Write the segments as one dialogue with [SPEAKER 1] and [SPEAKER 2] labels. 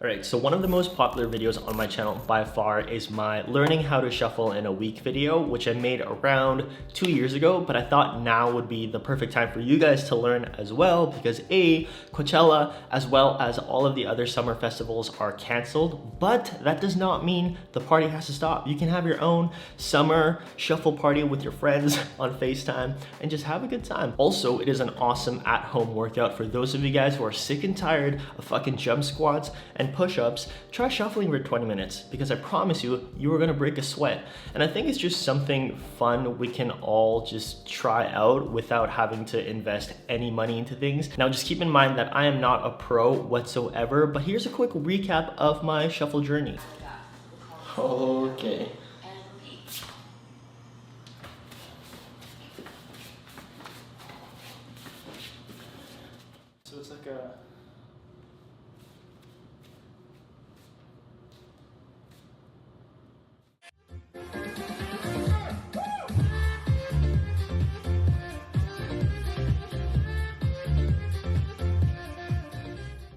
[SPEAKER 1] Alright, so one of the most popular videos on my channel by far is my learning how to shuffle in a week video, which I made around 2 years ago, but I thought now would be the perfect time for you guys to learn as well because Coachella as well as all of the other summer festivals are canceled, but that does not mean the party has to stop. You can have your own summer shuffle party with your friends on FaceTime and just have a good time. Also, it is an awesome at-home workout for those of you guys who are sick and tired of fucking jump squats and push-ups. Try shuffling for 20 minutes because I promise you, you are gonna break a sweat. And I think it's just something fun we can all just try out without having to invest any money into things. Now just keep in mind that I am not a pro whatsoever, but here's a quick recap of my shuffle journey. Okay. So it's like a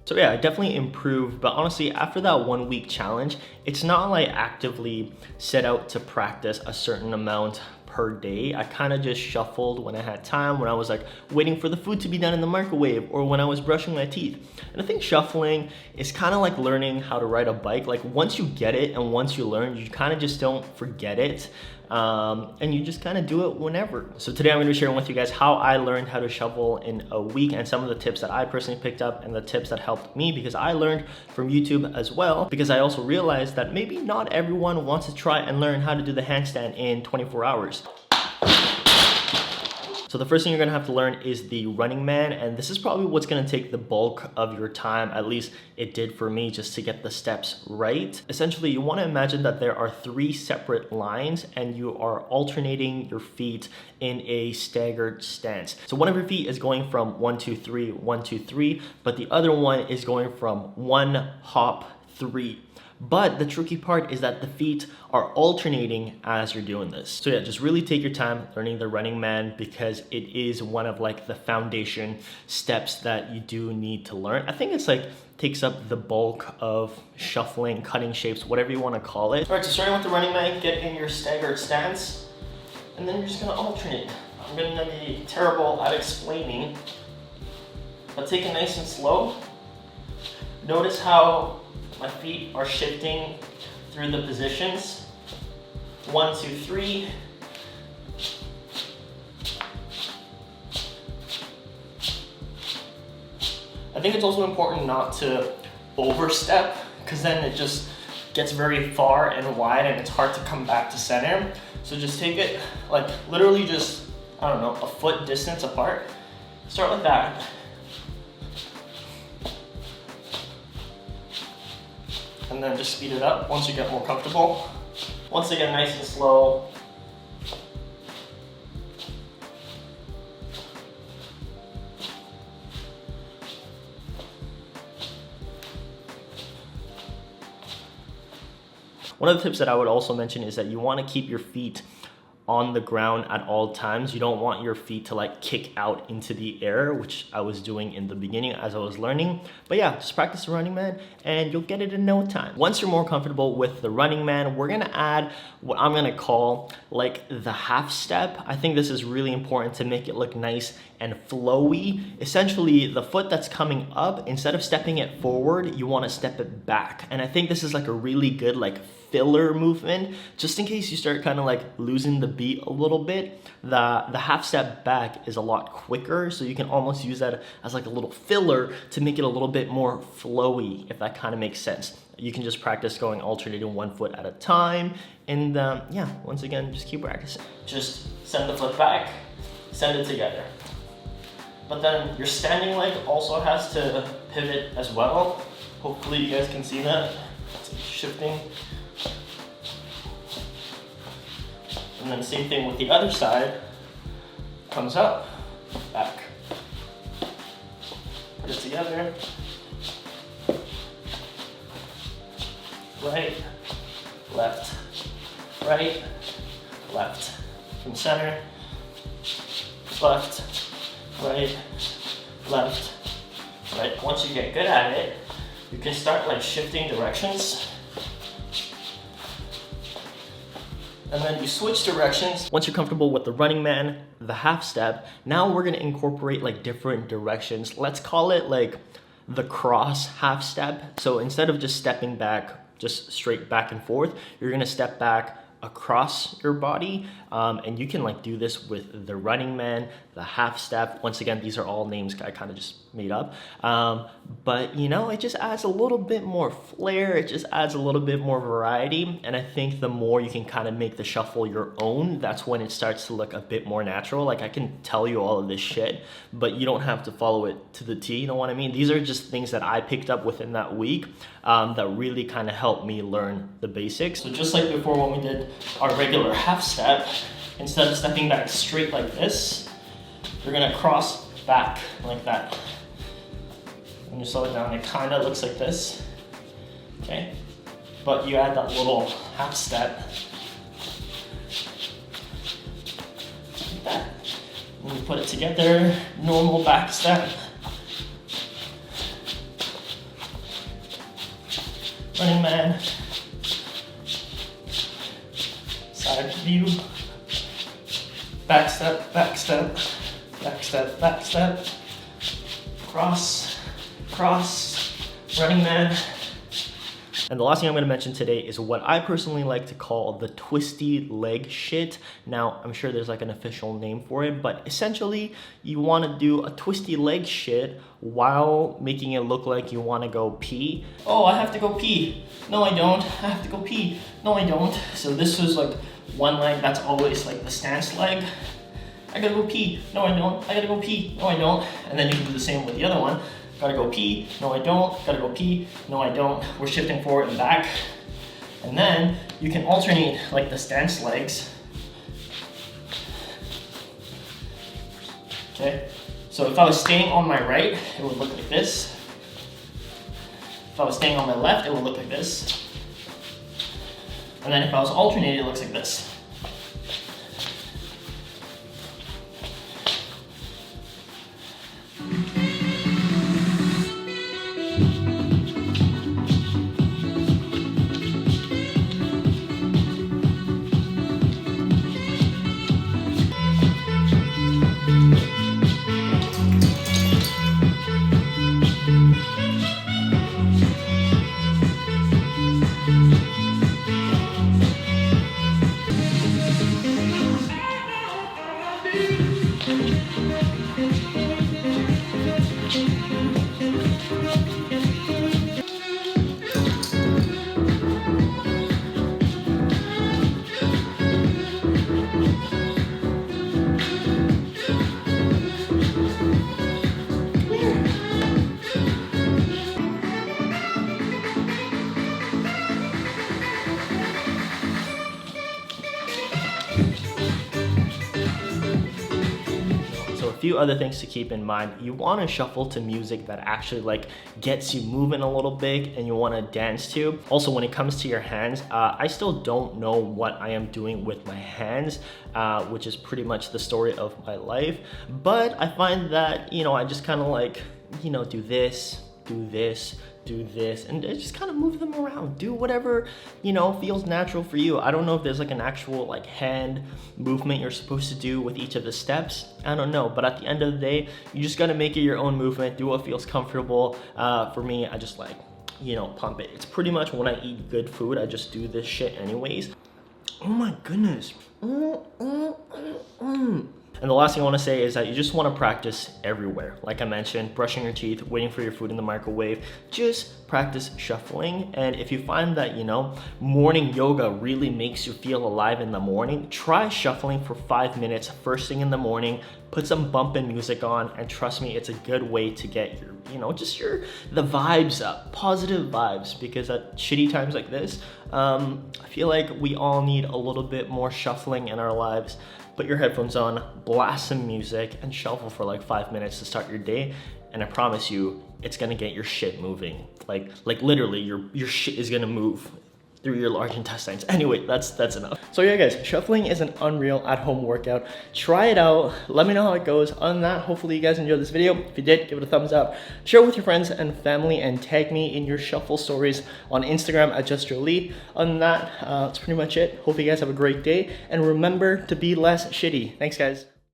[SPEAKER 1] So yeah, I definitely improved, but honestly, after that 1 week challenge, it's not like I actively set out to practice a certain amount per day. I kind of just shuffled when I had time, when I was like waiting for the food to be done in the microwave or when I was brushing my teeth. And I think shuffling is kind of like learning how to ride a bike. Like once you get it and once you learn, you kind of just don't forget it. And you just kind of do it whenever. So today I'm going to be sharing with you guys how I learned how to shuffle in a week and some of the tips that I personally picked up and the tips that helped me because I learned from YouTube as well, because I also realized that maybe not everyone wants to try and learn how to do the handstand in 24 hours. So the first thing you're gonna have to learn is the running man, and this is probably what's gonna take the bulk of your time, at least it did for me, just to get the steps right. Essentially, you wanna imagine that there are 3 separate lines and you are alternating your feet in a staggered stance. So one of your feet is going from 1, 2, 3, 1, 2, 3, but the other one is going from 1 hop 3. But the tricky part is that the feet are alternating as you're doing this. So yeah, just really take your time learning the running man because it is one of like the foundation steps that you do need to learn. I think it's like takes up the bulk of shuffling, cutting shapes, whatever you want to call it. All right, so starting with the running man, get in your staggered stance, and then you're just gonna alternate. I'm gonna be terrible at explaining, but take it nice and slow. Notice how my feet are shifting through the positions. 1, 2, 3. I think it's also important not to overstep because then it just gets very far and wide and it's hard to come back to center. So just take it like literally just, I don't know, a foot distance apart. Start like that. And then just speed it up once you get more comfortable. Once again, nice and slow. One of the tips that I would also mention is that you want to keep your feet on the ground at all times. You don't want your feet to like kick out into the air, which I was doing in the beginning as I was learning. But yeah, just practice the running man and you'll get it in no time. Once you're more comfortable with the running man, we're gonna add what I'm gonna call like the half step. I think this is really important to make it look nice and flowy. Essentially, the foot that's coming up, instead of stepping it forward, you wanna step it back. And I think this is like a really good like filler movement, just in case you start kind of like losing the beat a little bit. The half step back is a lot quicker, so you can almost use that as like a little filler to make it a little bit more flowy, if that kind of makes sense. You can just practice going alternating 1 foot at a time, and yeah, once again, just keep practicing. Just send the foot back, send it together. But then your standing leg also has to pivot as well. Hopefully you guys can see that. It's shifting. And then same thing with the other side, comes up, back. Put it together. Right, left, right, left. From center, left, right, left, right. Once you get good at it, You can start like shifting directions. And then you switch directions. Once you're comfortable with the running man, the half step, now we're gonna incorporate like different directions. Let's call it like the cross half step. So instead of just stepping back, just straight back and forth, you're gonna step back across your body, and you can like do this with the running man, the half step. Once again, these are all names I kind of just made up, but you know, it just adds a little bit more flair, it just adds a little bit more variety, and I think the more you can kind of make the shuffle your own, that's when it starts to look a bit more natural. Like I can tell you all of this shit, but you don't have to follow it to the T, you know what I mean? These are just things that I picked up within that week that really kind of helped me learn the basics. So just like before when we did our regular half step, instead of stepping back straight like this, you're gonna cross back like that. When you slow it down, it kind of looks like this, okay? But you add that little half step, like that. And you put it together, normal back step. Running man. Side view. Back step, back step, back step, back step. Cross, cross, running man. And the last thing I'm gonna mention today is what I personally like to call the twisty leg shit. Now, I'm sure there's like an official name for it, but essentially you wanna do a twisty leg shit while making it look like you wanna go pee. Oh, I have to go pee. No, I don't. I have to go pee. No, I don't. So this was like one leg, that's always like the stance leg. I gotta go pee. No, I don't. I gotta go pee. No, I don't. And then you can do the same with the other one. Gotta go pee. No, I don't. Gotta go pee. No, I don't. We're shifting forward and back. And then you can alternate like the stance legs. Okay. So if I was staying on my right, it would look like this. If I was staying on my left, it would look like this. And then if I was alternating, it looks like this. Few other things to keep in mind. You want to shuffle to music that actually like gets you moving a little bit and you want to dance to. Also, when it comes to your hands, I still don't know what I am doing with my hands, which is pretty much the story of my life. But I find that, you know, I just kind of like, you know, do this, do this, do this, and just kind of move them around. Do whatever, you know, feels natural for you. I don't know if there's like an actual like hand movement you're supposed to do with each of the steps. I don't know, but at the end of the day, you just gotta make it your own movement, do what feels comfortable. For me, I just like, you know, pump it. It's pretty much when I eat good food, I just do this shit anyways. Oh my goodness. And the last thing I want to say is that you just want to practice everywhere. Like I mentioned, brushing your teeth, waiting for your food in the microwave, just practice shuffling. And if you find that, you know, morning yoga really makes you feel alive in the morning, try shuffling for 5 minutes first thing in the morning, put some bumping music on, and trust me, it's a good way to get your, you know, just the vibes up, positive vibes, because at shitty times like this, I feel like we all need a little bit more shuffling in our lives. Put your headphones on, blast some music, and shuffle for like 5 minutes to start your day. And I promise you, it's gonna get your shit moving. Like literally, your shit is gonna move. through your large intestines. Anyway, that's enough. So yeah guys, shuffling is an unreal at-home workout. Try it out, let me know how it goes. Other than that, hopefully you guys enjoyed this video. If you did, give it a thumbs up, share it with your friends and family, and tag me in your shuffle stories on Instagram at JustJoeLee. Other than that, that's pretty much it. Hope you guys have a great day, and remember to be less shitty. Thanks guys.